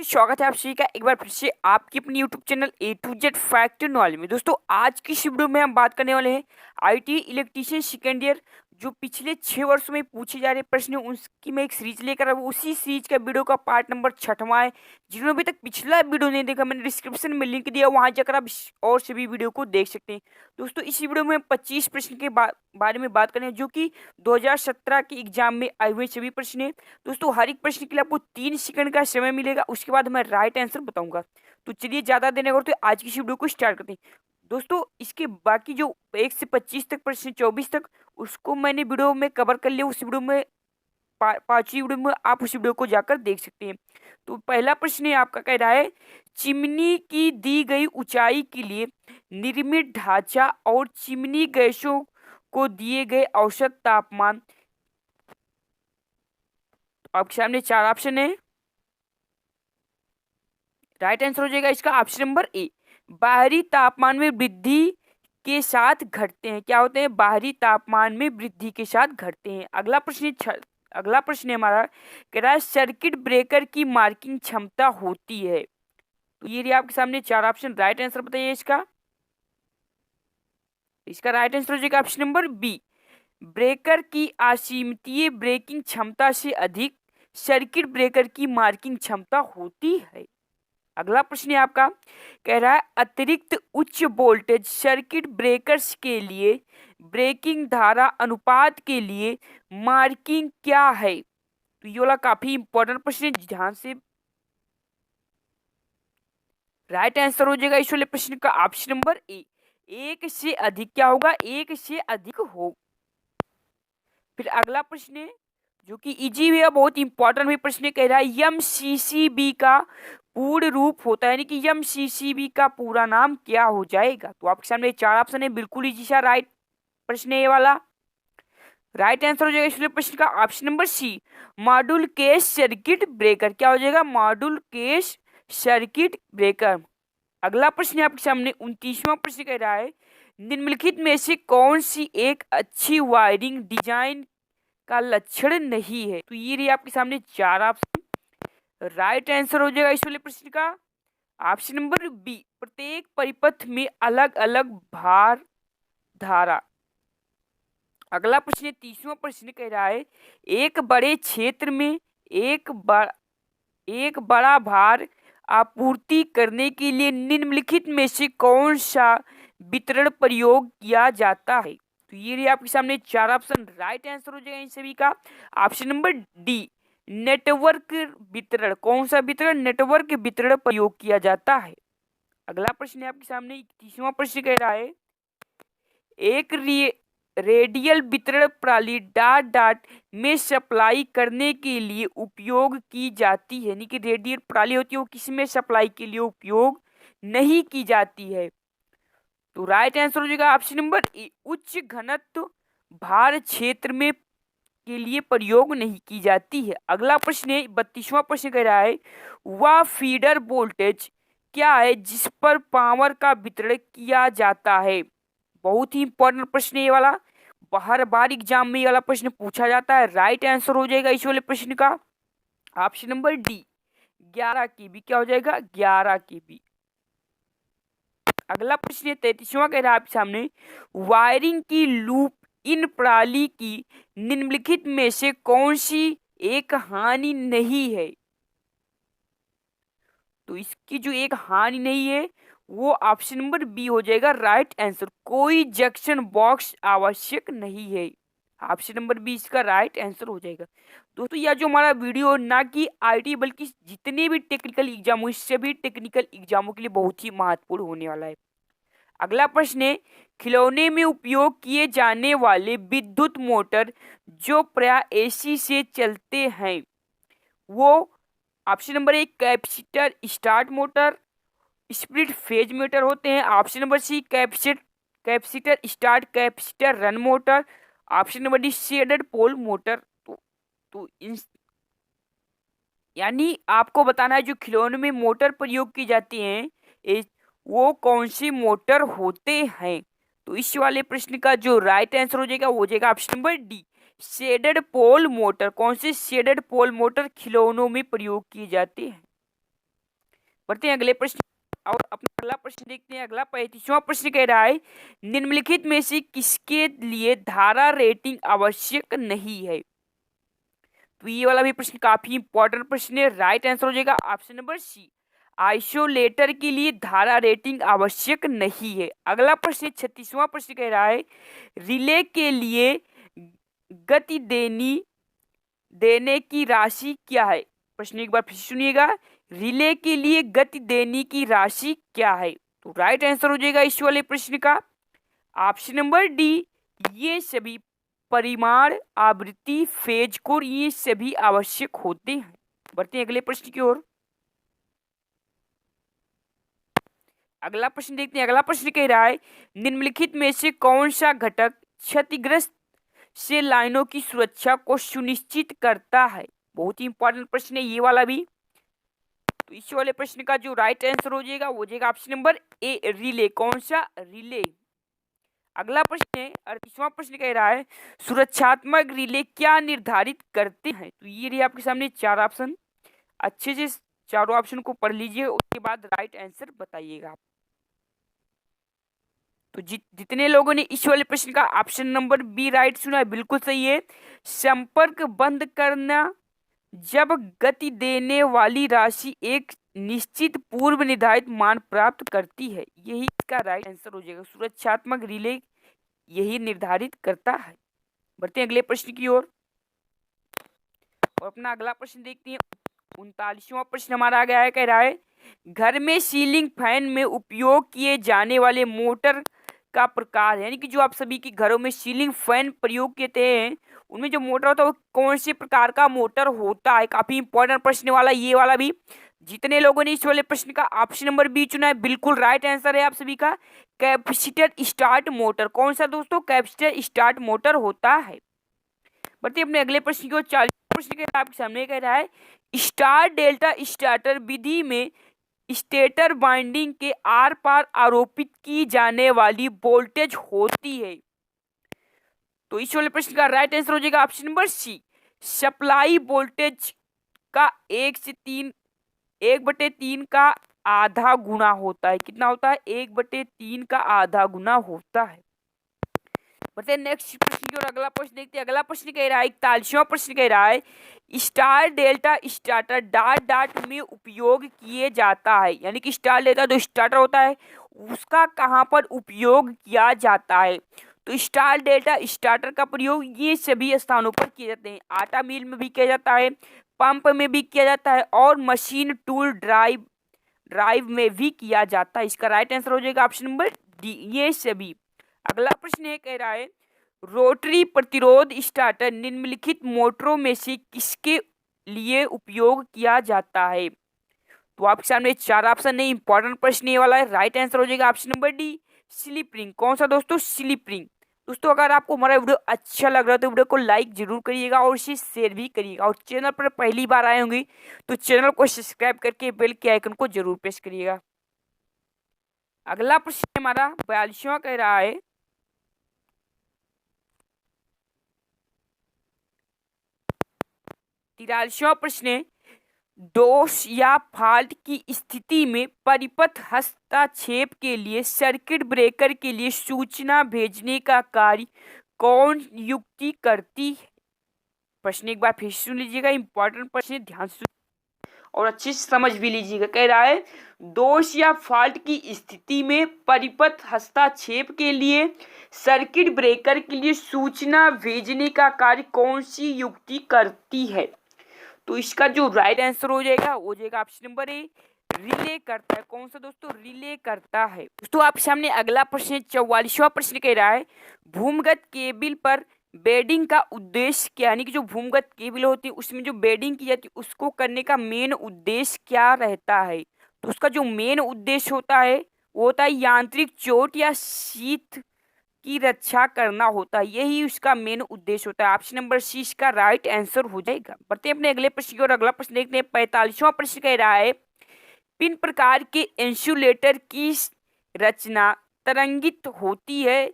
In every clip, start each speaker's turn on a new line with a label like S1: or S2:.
S1: स्वागत है आप सभी का एक बार फिर से आपकी अपनी YouTube channel A to Z fact knowledge में। दोस्तों आज की इस वीडियो में हम बात करने वाले हैं आईटी इलेक्ट्रीशियन सेकेंड ईयर जो पिछले 6 वर्षों में पूछे जा रहे प्रश्न हैं उसकी मैं एक सीरीज लेकर आया हूं। उसी सीरीज का वीडियो का पार्ट नंबर 6वां है। जिन्होंने अभी तक पिछला वीडियो नहीं देखा मैंने डिस्क्रिप्शन में लिंक दिया, वहां जाकर आप और सभी वीडियो को देख सकते हैं। दोस्तों इस वीडियो में हम 25 प्रश्न के बारे में बात करें जो कि 2017 के एग्जाम में आए हुए सभी प्रश्न हैं। दोस्तों हर एक प्रश्न के लिए आपको 3 सेकंड का समय मिलेगा, उसके बाद मैं राइट आंसर बताऊंगा। तो चलिए ज़्यादा देने को तो आज की इस वीडियो को स्टार्ट करते हैं। दोस्तों इसके बाकी जो 1 से 25 तक प्रश्न 24 तक उसको मैंने वीडियो में कवर कर लिया। उस वीडियो में पांचवी वीडियो में आप उस वीडियो को जाकर देख सकते हैं। तो पहला प्रश्न है आपका, कह रहा है चिमनी की दी गई ऊंचाई के लिए निर्मित ढांचा और चिमनी गैसों को दिए गए औसत तापमान। आपके सामने 4 ऑप्शन है। राइट आंसर हो जाएगा इसका ऑप्शन नंबर ए, बाहरी तापमान में वृद्धि के साथ घटते हैं। क्या होते हैं? बाहरी तापमान में वृद्धि के साथ घटते हैं। अगला प्रश्न है हमारा, कह रहा है सर्किट ब्रेकर की मार्किंग क्षमता होती है। तो ये आपके सामने 4 ऑप्शन, राइट आंसर बताइए इसका। इसका राइट आंसर हो जाएगा ऑप्शन नंबर बी, ब्रेकर की असीमितीय ब्रेकिंग क्षमता से अधिक सर्किट ब्रेकर की मार्किंग क्षमता होती है। अगला प्रश्न है आपका, कह रहा है अतिरिक्त उच्च वोल्टेज सर्किट ब्रेकर्स के लिए ब्रेकिंग धारा अनुपात के लिए मार्किंग क्या है। तो ये वाला काफी इंपॉर्टेंट प्रश्न है, ध्यान से। राइट आंसर हो जाएगा इस वाले प्रश्न का ऑप्शन नंबर ए, 1 से अधिक। क्या होगा? 1 से अधिक हो। फिर अगला प्रश्न है जो कि इजी है, बहुत इंपॉर्टेंट भी प्रश्न कह रहा है एमसीसीबी का पूर्ण रूप होता है, यानी कि एमसीसीबी का पूरा नाम क्या हो जाएगा। तो आपके सामने 4 ऑप्शन है, बिल्कुल इजी सा राइट प्रश्न है ये वाला। राइट आंसर हो जाएगा इस प्रश्न का option number C, module case circuit breaker. क्या हो जाएगा? Module case circuit breaker. अगला प्रश्न आपके सामने 29वां प्रश्न कह रहा है निम्नलिखित में से कौन सी एक अच्छी वायरिंग डिजाइन का लक्षण नहीं है। तो ये रही आपके सामने 4 ऑप्शन। राइट आंसर हो जाएगा इस वाले प्रश्न का ऑप्शन नंबर बी, प्रत्येक परिपथ में अलग अलग भार धारा। अगला प्रश्न 30वां प्रश्न कह रहा है एक बड़े क्षेत्र में एक बड़ा भार आपूर्ति करने के लिए निम्नलिखित में से कौन सा वितरण प्रयोग किया जाता है। तो ये रही आपके सामने 4 ऑप्शन। राइट आंसर हो जाएगा इन सभी का ऑप्शन नंबर डी, नेटवर्क वितरण। कौन सा वितरण? नेटवर्क वितरण प्रयोग किया जाता है। अगला प्रश्न है आपके सामने 31वां प्रश्न कह रहा है एक रेडियल वितरण प्रणाली डॉट डॉट में सप्लाई करने के लिए उपयोग की जाती है, यानी कि रेडियल प्रणाली होती है वो किसमें सप्लाई के लिए उपयोग नहीं की जाती है। तो राइट आंसर हो जाएगा ऑप्शन नंबर ए, उच्च घनत्व भार क्षेत्र में के लिए प्रयोग नहीं की जाती है। अगला प्रश्न है 32वां प्रश्न कह रहा है वह फीडर वोल्टेज क्या है जिस पर पावर का वितरण किया जाता है। बहुत ही इंपॉर्टेंट प्रश्न है ये वाला, हर बार एग्जाम में ये वाला प्रश्न पूछा जाता है। राइट आंसर हो जाएगा इस वाले प्रश्न का ऑप्शन नंबर डी, 11 केवी। क्या हो जाएगा? 11 केवी। अगला प्रश्न 33वां कह रहा है आपके सामने वायरिंग की लूप इन प्रणाली की निम्नलिखित में से कौन सी एक हानि नहीं है। तो इसकी जो एक हानि नहीं है वो ऑप्शन नंबर बी हो जाएगा राइट आंसर, कोई जंक्शन बॉक्स आवश्यक नहीं है। ऑप्शन नंबर बी इसका राइट आंसर हो जाएगा। दोस्तों यह जो हमारा वीडियो ना कि आईटी बल्कि जितने भी टेक्निकल एग्जाम हो इससे भी टेक्निकल एग्जामों के लिए बहुत ही महत्वपूर्ण होने वाला है। अगला प्रश्न है खिलौने में उपयोग किए जाने वाले विद्युत मोटर जो प्राय एसी से चलते हैं वो option number A capacitor start motor split phase motor होते हैं। Option number C capacitor start capacitor run motor. Option number D shaded pole motor. तो इन यानी आपको बताना है जो खिलौने में मोटर प्रयोग की जाती हैं वो कौन सी मोटर होते हैं। तो इस वाले प्रश्न का जो राइट आंसर हो जाएगा वो हो जाएगा option number D, shaded pole motor. कौन से शेडेड पोल मोटर खिलौनों में प्रयोग किए जाते हैं। बढ़ते हैं अगले प्रश्न और अपना अगला प्रश्न देखते हैं। अगला 35वां प्रश्न कह रहा है निम्नलिखित में से किसके लिए धारा रेटिंग आवश्यक नहीं है। तो ये वाला भी प्रश्न काफी इंपॉर्टेंट प्रश्न है। राइट आंसर हो जाएगा ऑप्शन नंबर सी, आइसोलेटर के लिए धारा रेटिंग आवश्यक नहीं है। अगला प्रश्न 36वां प्रश्न कह रहा है रिले के लिए गति देने की राशि क्या है। प्रश्न एक बार फिर सुनिएगा, रिले के लिए गति देने की राशि क्या है। तो राइट आंसर हो जाएगा इस वाले प्रश्न का ऑप्शन नंबर डी, ये सभी परिमाण, आवृत्ति, फेज कोण ये सभी आवश्यक होते हैं। बढ़ते हैं अगले प्रश्न की ओर। अगला प्रश्न देखते हैं। अगला प्रश्न कह रहा है निम्नलिखित में से कौन सा घटक क्षतिग्रस्त से लाइनों की सुरक्षा को सुनिश्चित करता है। बहुत ही इंपॉर्टेंट प्रश्न है ये वाला भी। तो इस वाले प्रश्न का जो राइट आंसर हो जाएगा वो जाएगा ऑप्शन नंबर ए, रिले। कौन सा, रिले। अगला प्रश्न है 38वां प्रश्न कह रहा है सुरक्षात्मक रिले क्या निर्धारित करते हैं। तो ये रही आपके सामने चार ऑप्शन, अच्छे से चारों ऑप्शन को पढ़ लीजिए, उसके बाद राइट आंसर बताइएगा। तो जितने लोगों ने इस वाले प्रश्न का ऑप्शन नंबर बी राइट सुना है बिल्कुल सही है। संपर्क बंद करना जब गति देने वाली राशि एक निश्चित पूर्व निर्धारित मान प्राप्त करती है, यही इसका राइट आंसर हो जाएगा। सुरक्षात्मक रिले यही निर्धारित करता है। बढ़ते हैं अगले प्रश्न की ओर और अपना अगला प्रश्न देखते हैं। 39वां प्रश्न हमारा आ गया है, कह रहा है घर में सीलिंग फैन में उपयोग किए जाने वाले मोटर का प्रकार है, यानी कि जो आप सभी के घरों में सीलिंग फैन प्रयोग करते हैं उनमें जो मोटर होता है वो कौन से प्रकार का मोटर होता है। काफी इंपॉर्टेंट प्रश्न वाला ये वाला भी। जितने लोगों ने इस वाले प्रश्न का ऑप्शन नंबर बी चुना है बिल्कुल राइट आंसर है आप सभी का, कैपेसिटर स्टार्ट मोटर। कौन सा दोस्तों, कैपेसिटर स्टार्ट मोटर होता है। बढ़ते अपने अगले प्रश्न की ओर। 40वां प्रश्न के आपके सामने कह रहा है स्टार डेल्टा स्टार्टर विधि में स्टेटर वाइंडिंग के आर पार आरोपित की जाने वाली वोल्टेज होती है। तो इस वाले प्रश्न का राइट आंसर हो जाएगा option number C, supply voltage का 1/3 का आधा गुना होता है। कितना होता है, 1/3 का आधा गुना होता है। बढ़ते नेक्स्ट प्रश्न की ओर। अगला प्रश्न देखते हैं। अगला प्रश्न कह रहा है 41वां प्रश्न कह रहा है star delta starter dot dot में उपयोग किए जाता है, यानी कि स्टार डेल्टा जो स्टार्टर होता है उसका कहाँ पर उपयोग किया जाता है। तो स्टार डेल्टा स्टार्टर का प्रयोग ये सभी स्थानों पर किए जाते हैं। आटा मिल में भी किया जाता है, पंप में भी किया जाता है और मशीन टूल ड्राइव में भी किया जाता है। इसका राइट आंसर हो जाएगा ऑप्शन नंबर डी, ये सभी। अगला प्रश्न ये कह रहा है रोटरी प्रतिरोध स्टार्टर निम्नलिखित मोटरों में से किसके लिए उपयोग किया जाता है। तो आपके सामने चार ऑप्शन है, इंपॉर्टेंट प्रश्न ये वाला है। राइट आंसर हो जाएगा option number D, slip ring. कौन सा दोस्तों, स्लिप रिंग। दोस्तों अगर आपको हमारा वीडियो अच्छा लग रहा है तो वीडियो को लाइक जरूर करिएगा और इसे शेयर भी करिएगा, और चैनल पर पहली बार आए होंगे तो चैनल को सब्सक्राइब करके बेल के आइकन को जरूर प्रेस करिएगा। अगला प्रश्न हमारा 42वां कह रहा है 43वां प्रश्न है दोष या फॉल्ट की स्थिति में परिपथ हस्तक्षेप के लिए सर्किट ब्रेकर के लिए सूचना भेजने का कार्य कौन युक्ति करती है। प्रश्न एक बार फिर सुन लीजिएगा, इंपॉर्टेंट प्रश्न, ध्यान से और अच्छे से समझ भी लीजिएगा। कह रहा है दोष या फॉल्ट की स्थिति में परिपथ हस्तक्षेप के लिए सर्किट ब्रेकर के लिए सूचना भेजने का कार्य कौन सी युक्ति करती है। तो इसका जो राइट आंसर हो जाएगा वो जाएगा ऑप्शन नंबर ए, रिले करता है। कौन सा दोस्तों, रिले करता है। दोस्तों आपके सामने अगला प्रश्न 44वां प्रश्न कह रहा है भूमिगत केबल पर बेडिंग का उद्देश्य क्या, यानी कि जो भूमिगत केबल होती है उसमें जो बेडिंग की जाती है उसको करने का मेन उद्देश्य क्या रहता है। तो उसका जो मेन उद्देश्य होता है वो होता है यांत्रिक चोट या शीत की रक्षा करना होता है, यही उसका मेन उद्देश्य होता है। ऑप्शन नंबर सी इसका राइट आंसर हो जाएगा। बढ़ते हैं अपने अगले प्रश्न की ओर। अगला प्रश्न देखते हैं 45वां प्रश्न कह रहा है किन प्रकार के इंसुलेटर की रचना तरंगित होती है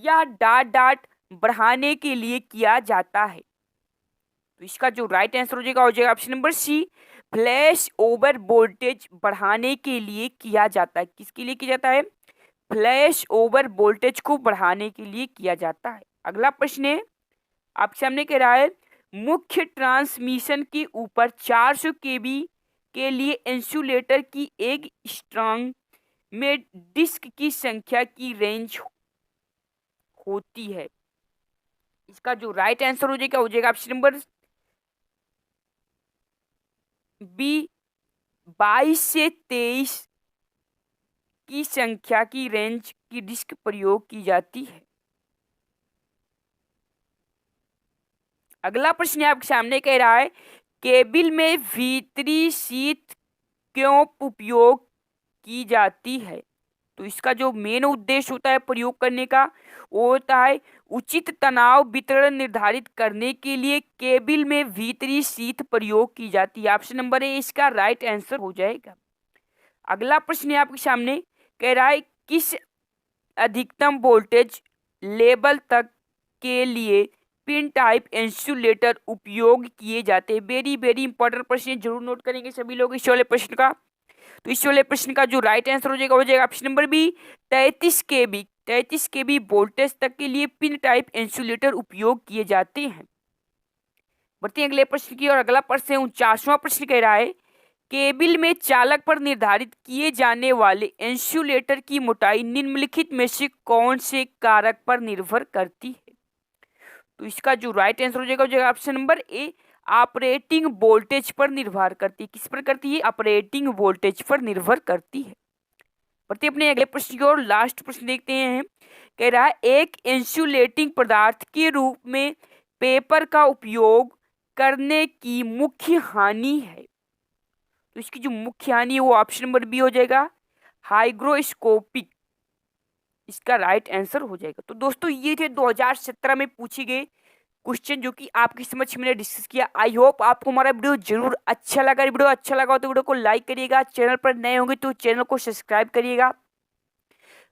S1: या डॉट बढ़ाने के लिए किया जाता है। तो इसका जो राइट आंसर हो जाएगा option number C, flash over voltage बढ़ाने के लिए किया जाता है। किसके लिए किया जाता है? फ्लैश ओवर वोल्टेज को बढ़ाने के लिए किया जाता है। अगला प्रश्न है आपके सामने कह रहा है मुख्य ट्रांसमिशन के ऊपर 400 केवी के लिए इंसुलेटर की एक स्ट्रंग में डिस्क की संख्या की रेंज होती है। इसका जो राइट आंसर हो जाएगा ऑप्शन नंबर बी 22 से 23 की संख्या की रेंज की डिस्क प्रयोग की जाती है। अगला प्रश्न आपके सामने कह रहा है केबिल में भीतरी शीत क्यों उपयोग की जाती है? तो इसका जो मेन उद्देश्य होता है प्रयोग करने का वो होता है उचित तनाव वितरण निर्धारित करने के लिए केबिल में भीतरी शीत प्रयोग की जाती है। ऑप्शन नंबर ए इसका राइट आंसर हो जाएगा। अगला प्रश्न आपके सामने कह रहा है किस अधिकतम वोल्टेज लेवल तक के लिए पिन टाइप इंसुलेटर उपयोग किए जाते हैं? वेरी वेरी इंपॉर्टेंट प्रश्न, जरूर नोट करेंगे सभी लोग इस वाले प्रश्न का। तो इस वाले प्रश्न का जो राइट आंसर हो जाएगा ऑप्शन नंबर बी 33 केबी वोल्टेज तक के लिए पिन टाइप इंसुलेटर उपयोग किए जाते हैं। बढ़ते हैं अगले प्रश्न की और अगला प्रश्न है 49वां प्रश्न कह रहा है केबिल में चालक पर निर्धारित किए जाने वाले इंसुलेटर की मोटाई निम्नलिखित में से कौन से कारक पर निर्भर करती है? तो इसका जो राइट आंसर हो जाएगा ऑप्शन नंबर ए ऑपरेटिंग वोल्टेज पर निर्भर करती है। किस पर करती है? ऑपरेटिंग वोल्टेज पर निर्भर करती है। बढ़ते अपने अगले प्रश्न की ओर, लास्ट प्रश्न देखते हैं। कह रहा है एक इंसुलेटिंग पदार्थ के रूप में पेपर का उपयोग करने की मुख्य हानि है। तो इसकी जो मुख्य हानि है वो ऑप्शन नंबर बी हो जाएगा हाइग्रोस्कोपिक। इसका राइट आंसर हो जाएगा। तो दोस्तों ये थे 2017 में पूछे गए क्वेश्चन जो कि आपकी समझ मैंने डिस्कस किया। आई होप आपको हमारा वीडियो जरूर अच्छा लगा। वीडियो अच्छा लगा तो वीडियो को लाइक करिएगा, चैनल पर नए होंगे तो चैनल को सब्सक्राइब करिएगा।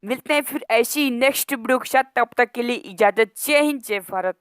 S1: मिलते हैं फिर ऐसी नेक्स्ट वीडियो के साथ, तब तक के लिए इजाजत। जय हिंद, जय भारत।